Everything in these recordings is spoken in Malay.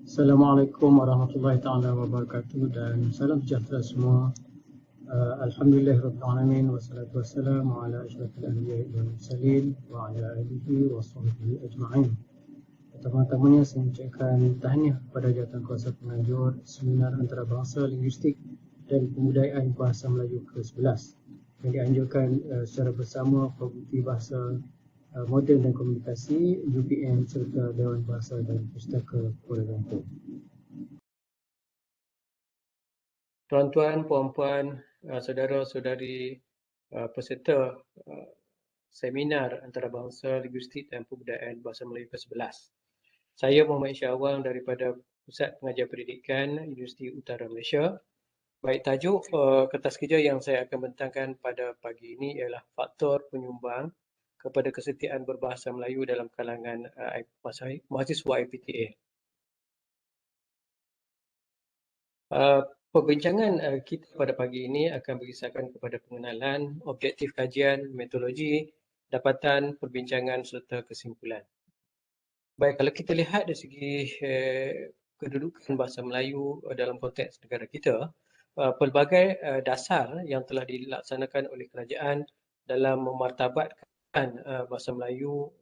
Assalamualaikum warahmatullahi taala wabarakatuh dan salam sejahtera semua. Alhamdulillahirabbil wassalatu wassalamu ala asyrafil anbiya'i wal mursalin wa ala alihi wa sahbihi ajma'in. Pertama-tamanya saya mengucapkan tahniah kepada Jawatankuasa Penganjur Seminar Antarabangsa Linguistik dan Pembudayaan Bahasa Melayu ke-11 yang dianjurkan secara bersama Fakulti Bahasa Moden dan Komunikasi UPN serta Dewan Bahasa dan Pustaka Kuala Lumpur. Tuan-tuan, puan-puan, saudara-saudari peserta seminar antarabangsa linguistik dan pembudayaan bahasa Melayu ke-11. Saya Muhammad Syahwang daripada Pusat Pengajian Pendidikan Universiti Utara Malaysia. Baik, tajuk kertas kerja yang saya akan bentangkan pada pagi ini ialah faktor penyumbang kepada kesetiaan berbahasa Melayu dalam kalangan mahasiswa IPTA. Perbincangan kita pada pagi ini akan berkisarkan kepada pengenalan, objektif kajian, metodologi, dapatan, perbincangan serta kesimpulan. Baik, kalau kita lihat dari segi kedudukan bahasa Melayu dalam konteks negara kita, pelbagai dasar yang telah dilaksanakan oleh kerajaan dalam memartabatkan bahasa Melayu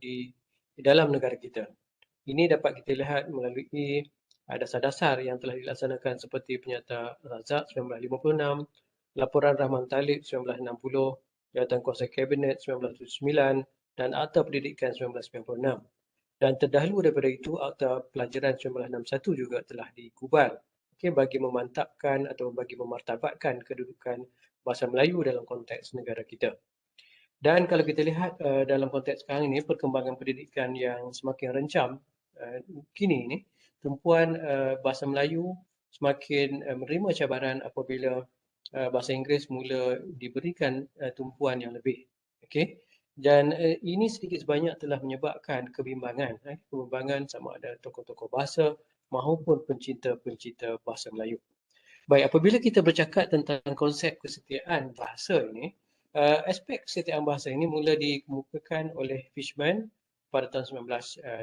di dalam negara kita. Ini dapat kita lihat melalui dasar-dasar yang telah dilaksanakan seperti Penyata Razak 1956, Laporan Rahman Talib 1960, Jawatankuasa Kabinet 1979 dan Akta Pendidikan 1996. Dan terdahulu daripada itu, Akta Pelajaran 1961 juga telah digubal bagi memantapkan atau bagi memartabatkan kedudukan bahasa Melayu dalam konteks negara kita. Dan kalau kita lihat dalam konteks sekarang ini, perkembangan pendidikan yang semakin rencam kini ini, tumpuan bahasa Melayu semakin menerima cabaran apabila bahasa Inggeris mula diberikan tumpuan yang lebih. Dan ini sedikit sebanyak telah menyebabkan kebimbangan. Kebimbangan sama ada tokoh-tokoh bahasa maupun pencinta-pencinta bahasa Melayu. Baik, apabila kita bercakap tentang konsep kesetiaan bahasa ini, aspek kesetiaan bahasa ini mula dikemukakan oleh Fishman pada tahun 1964.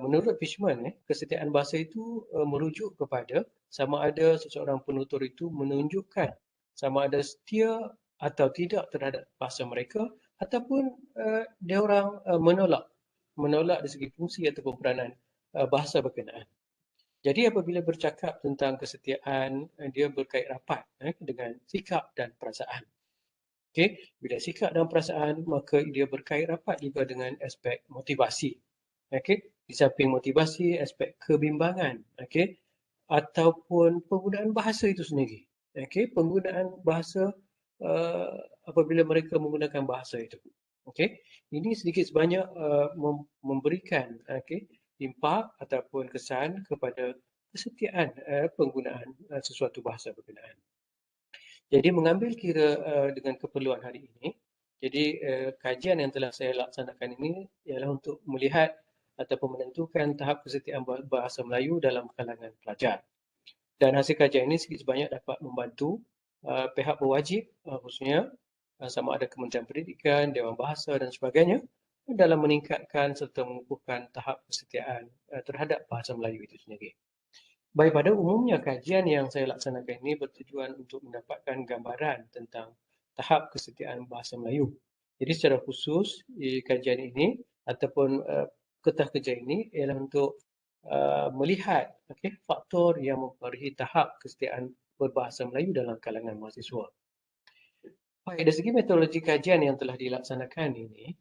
Menurut Fishman, kesetiaan bahasa itu merujuk kepada sama ada seseorang penutur itu menunjukkan sama ada setia atau tidak terhadap bahasa mereka ataupun dia orang menolak dari segi fungsi ataupun peranan bahasa berkenaan. Jadi apabila bercakap tentang kesetiaan, dia berkait rapat dengan sikap dan perasaan. Bila sikap dan perasaan, maka dia berkait rapat juga dengan aspek motivasi. Di samping motivasi, aspek kebimbangan, ataupun penggunaan bahasa itu sendiri. Penggunaan bahasa apabila mereka menggunakan bahasa itu. Ini sedikit sebanyak memberikan impak ataupun kesan kepada kesetiaan penggunaan sesuatu bahasa berkenaan. Jadi mengambil kira dengan keperluan hari ini, jadi kajian yang telah saya laksanakan ini ialah untuk melihat ataupun menentukan tahap kesetiaan bahasa Melayu dalam kalangan pelajar. Dan hasil kajian ini sedikit sebanyak dapat membantu pihak berwajib, khususnya sama ada Kementerian Pendidikan, Dewan Bahasa dan sebagainya dalam meningkatkan serta mengukuhkan tahap kesetiaan terhadap bahasa Melayu itu sendiri. Baik, pada umumnya kajian yang saya laksanakan ini bertujuan untuk mendapatkan gambaran tentang tahap kesetiaan bahasa Melayu. Jadi secara khusus kajian ini ataupun kertas kerja ini ialah untuk melihat faktor yang mempengaruhi tahap kesetiaan berbahasa Melayu dalam kalangan mahasiswa. Baik, dari segi metodologi kajian yang telah dilaksanakan ini,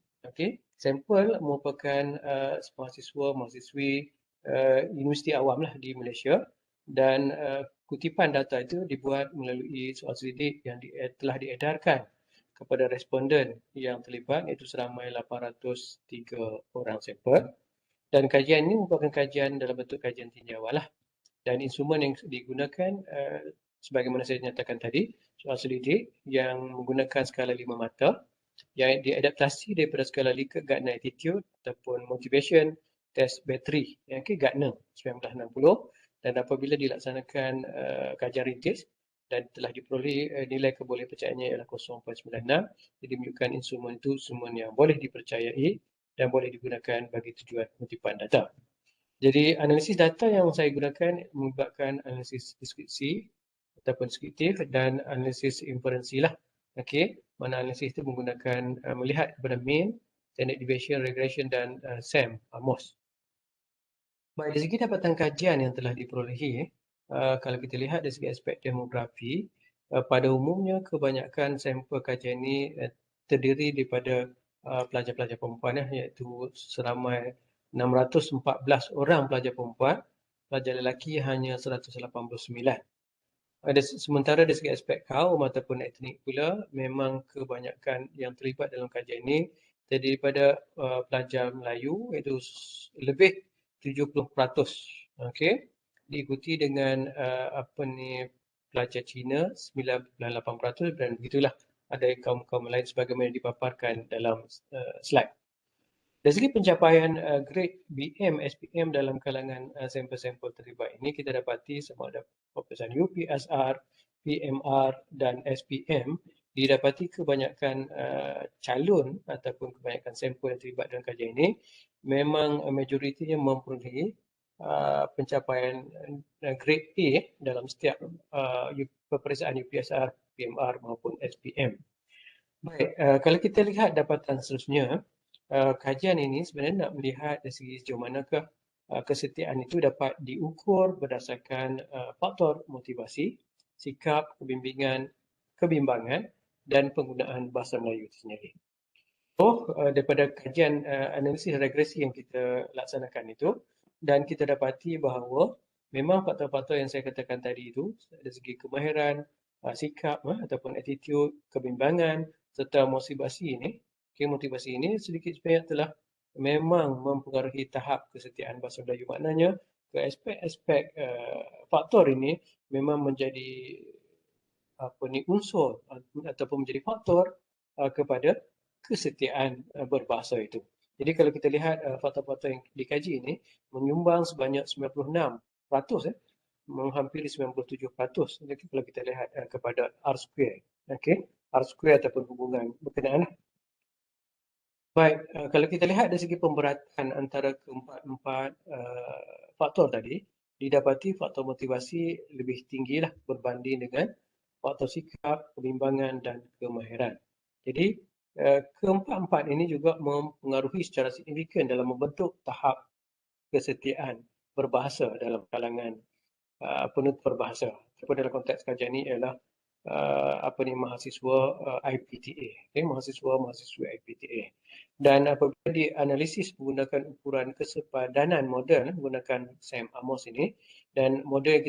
sampel merupakan mahasiswa-mahasiswi Universiti Awam lah di Malaysia dan kutipan data itu dibuat melalui soal selidik yang telah diedarkan kepada responden yang terlibat iaitu seramai 803 orang sampel. Dan kajian ini merupakan kajian dalam bentuk kajian tinjauan lah. Dan instrumen yang digunakan sebagaimana saya nyatakan tadi, soal selidik yang menggunakan skala 5 mata yang diadaptasi daripada skala Likert Gardner Attitude ataupun Motivation Test Battery Gardner 1960, dan apabila dilaksanakan kajian rintis dan telah diperoleh nilai kebolehan percayaannya ialah 0.96, jadi menunjukkan instrumen itu instrumen yang boleh dipercayai dan boleh digunakan bagi tujuan kutipan data. Jadi analisis data yang saya gunakan melibatkan analisis deskripsi ataupun deskriptif dan analisis inferensi lah. Okey, mana analisis itu menggunakan melihat kepada mean, standard deviation, regression dan SAM, MOS. Baik, dari segi dapatan kajian yang telah diperolehi, kalau kita lihat dari segi aspek demografi, pada umumnya kebanyakan sampel kajian ini terdiri daripada pelajar-pelajar perempuan iaitu seramai 614 orang pelajar perempuan, pelajar lelaki hanya 189. Sementara dari segi aspek kaum ataupun etnik pula, memang kebanyakan yang terlibat dalam kajian ini terdiri daripada pelajar Melayu iaitu lebih 70%. Okey. Diikuti dengan pelajar Cina 9.8% dan begitulah ada kaum-kaum lain sebagaimana dipaparkan dalam slide. Dari segi pencapaian grade BM, SPM dalam kalangan sampel-sampel terlibat ini, kita dapati sama ada peperiksaan UPSR, PMR dan SPM didapati kebanyakan calon ataupun kebanyakan sampel yang terlibat dalam kajian ini memang majoritinya memperolehi pencapaian grade A dalam setiap peperiksaan UPSR, PMR maupun SPM. Baik, kalau kita lihat dapatan seterusnya, kajian ini sebenarnya nak melihat dari segi sejauh manakah kesetiaan itu dapat diukur berdasarkan faktor motivasi, sikap, kebimbangan dan penggunaan bahasa Melayu itu sendiri. So, daripada kajian analisis regresi yang kita laksanakan itu, dan kita dapati bahawa memang faktor-faktor yang saya katakan tadi itu dari segi kemahiran, sikap ataupun attitude, kebimbangan serta motivasi ini, motivasi ini sedikit sebanyak telah memang mempengaruhi tahap kesetiaan bahasa Melayu. Maknanya ke aspek-aspek faktor ini memang menjadi unsur ataupun menjadi faktor kepada kesetiaan berbahasa itu. Jadi kalau kita lihat faktor-faktor yang dikaji ini menyumbang sebanyak 96%, menghampiri 97%. Jadi kalau kita lihat kepada R square, okey, R square ataupun hubungan berkenaan. Baik, kalau kita lihat dari segi pemberatan antara keempat-empat faktor tadi, didapati faktor motivasi lebih tinggilah berbanding dengan faktor sikap, kebimbangan dan kemahiran. Jadi keempat-empat ini juga mempengaruhi secara signifikan dalam membentuk tahap kesetiaan berbahasa dalam kalangan penutur berbahasa. Ataupun dalam konteks kajian ini ialah mahasiswa IPTA, mahasiswa IPTA. Dan apabila dianalisis menggunakan ukuran kesepadanan model menggunakan SAM AMOS ini, dan model yang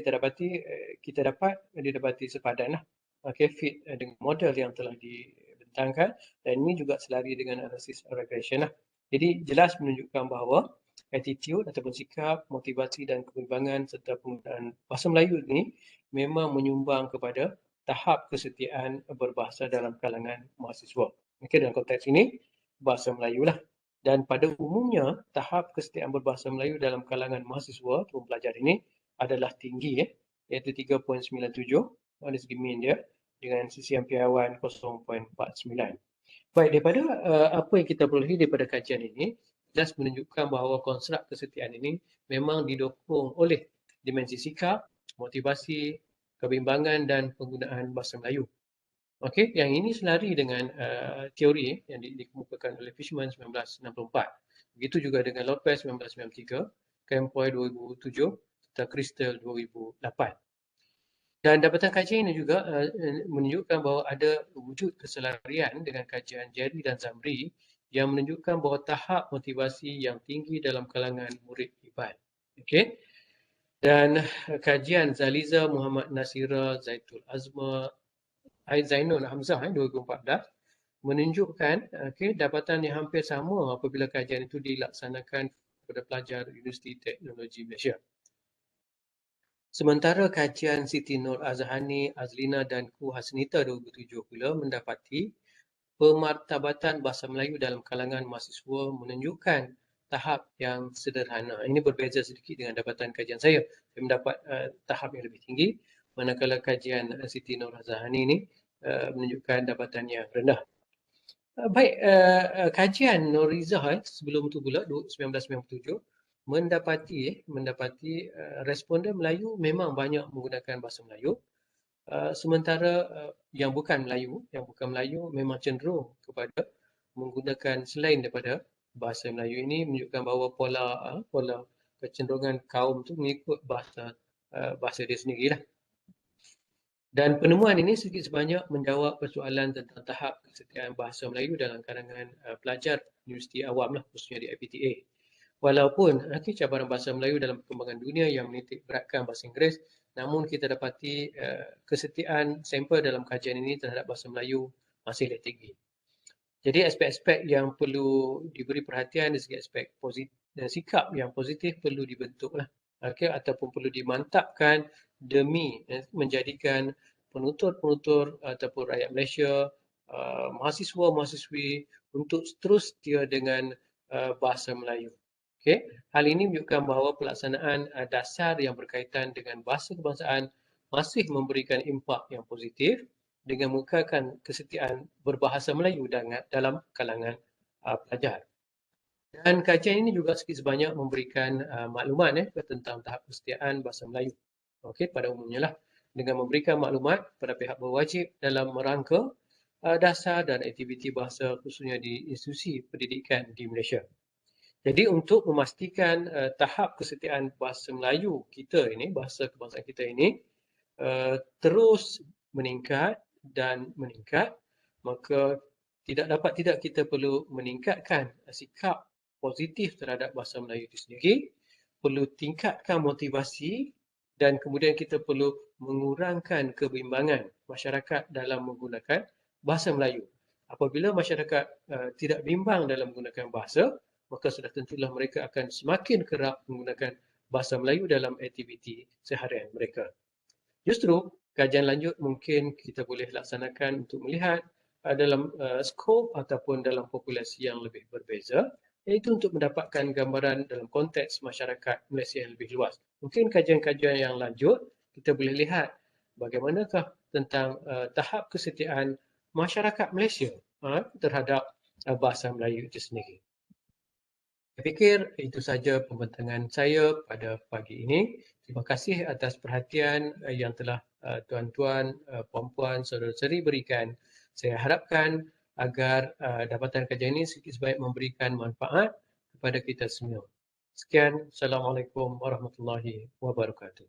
kita dapati sepadan lah, fit dengan model yang telah dibentangkan, dan ini juga selari dengan analisis regression lah. Jadi jelas menunjukkan bahawa attitude ataupun sikap, motivasi dan kebimbangan serta penggunaan bahasa Melayu ini memang menyumbang kepada tahap kesetiaan berbahasa dalam kalangan mahasiswa. Okey, dalam konteks ini bahasa Melayu lah. Dan pada umumnya tahap kesetiaan berbahasa Melayu dalam kalangan mahasiswa atau pelajar ini adalah tinggi, iaitu 3.97 dari segi mean dia dengan sisian piawaian 0.49. Baik, daripada apa yang kita perolehi daripada kajian ini, jelas menunjukkan bahawa konstruk kesetiaan ini memang didukung oleh dimensi sikap, motivasi, kebimbangan dan penggunaan bahasa Melayu. Okey, yang ini selari dengan teori yang dikemukakan oleh Fishman 1964. Begitu juga dengan Lopez 1993, Campoy 2007 serta Crystal 2008. Dan dapatan kajian ini juga menunjukkan bahawa ada wujud keselarian dengan kajian Jerry dan Zamri yang menunjukkan bahawa tahap motivasi yang tinggi dalam kalangan murid IPAN. Okey. Dan kajian Zaliza, Muhammad Nasira, Zaitul Azma, Zainul Hamzah 2014 menunjukkan dapatan yang hampir sama apabila kajian itu dilaksanakan kepada pelajar Universiti Teknologi Malaysia. Sementara kajian Siti Nur Azhani, Azlina dan Ku Hasnita 2007 pula mendapati pemartabatan bahasa Melayu dalam kalangan mahasiswa menunjukkan tahap yang sederhana. Ini berbeza sedikit dengan dapatan kajian saya. Saya mendapat tahap yang lebih tinggi, manakala kajian Siti Nur Azhani ini menunjukkan dapatan yang rendah. Baik, kajian Norizah sebelum itu pula 1997 mendapati responden Melayu memang banyak menggunakan bahasa Melayu. Sementara yang bukan Melayu memang cenderung kepada menggunakan selain daripada bahasa Melayu. Ini menunjukkan bahawa pola kecenderungan kaum tu mengikut bahasa dia sendirilah. Dan penemuan ini sedikit sebanyak menjawab persoalan tentang tahap kesetiaan bahasa Melayu dalam kalangan pelajar universiti awam lah, khususnya di IPTA. Walaupun cabaran bahasa Melayu dalam perkembangan dunia yang menitik beratkan bahasa Inggeris, namun kita dapati kesetiaan sampel dalam kajian ini terhadap bahasa Melayu masih tinggi. Jadi aspek-aspek yang perlu diberi perhatian dari segi aspek sikap yang positif perlu dibentuklah, ataupun perlu dimantapkan demi menjadikan penutur-penutur ataupun rakyat Malaysia, mahasiswa-mahasiswi untuk terus setia dengan bahasa Melayu. Hal ini menunjukkan bahawa pelaksanaan dasar yang berkaitan dengan bahasa kebangsaan masih memberikan impak yang positif dengan mengekalkan kesetiaan berbahasa Melayu dalam kalangan pelajar. Dan kajian ini juga sedikit sebanyak memberikan maklumat tentang tahap kesetiaan bahasa Melayu. Pada umumnya lah, dengan memberikan maklumat kepada pihak berwajib dalam merangka dasar dan aktiviti bahasa khususnya di institusi pendidikan di Malaysia. Jadi untuk memastikan tahap kesetiaan bahasa Melayu kita ini, bahasa kebangsaan kita ini terus meningkat dan meningkat, maka tidak kita perlu meningkatkan sikap positif terhadap bahasa Melayu itu sendiri, perlu tingkatkan motivasi dan kemudian kita perlu mengurangkan kebimbangan masyarakat dalam menggunakan bahasa Melayu. Apabila masyarakat tidak bimbang dalam menggunakan bahasa, maka sudah tentulah mereka akan semakin kerap menggunakan bahasa Melayu dalam aktiviti seharian mereka. Justru kajian lanjut mungkin kita boleh laksanakan untuk melihat dalam skop ataupun dalam populasi yang lebih berbeza, iaitu untuk mendapatkan gambaran dalam konteks masyarakat Malaysia yang lebih luas. Mungkin kajian-kajian yang lanjut kita boleh lihat bagaimanakah tentang tahap kesetiaan masyarakat Malaysia terhadap bahasa Melayu itu sendiri. Saya fikir itu saja pembentangan saya pada pagi ini. Terima kasih atas perhatian yang telah tuan-tuan, puan-puan, saudara-saudari berikan. Saya harapkan agar dapatan kajian ini sedikit sebanyak memberikan manfaat kepada kita semua. Sekian, Assalamualaikum warahmatullahi wabarakatuh.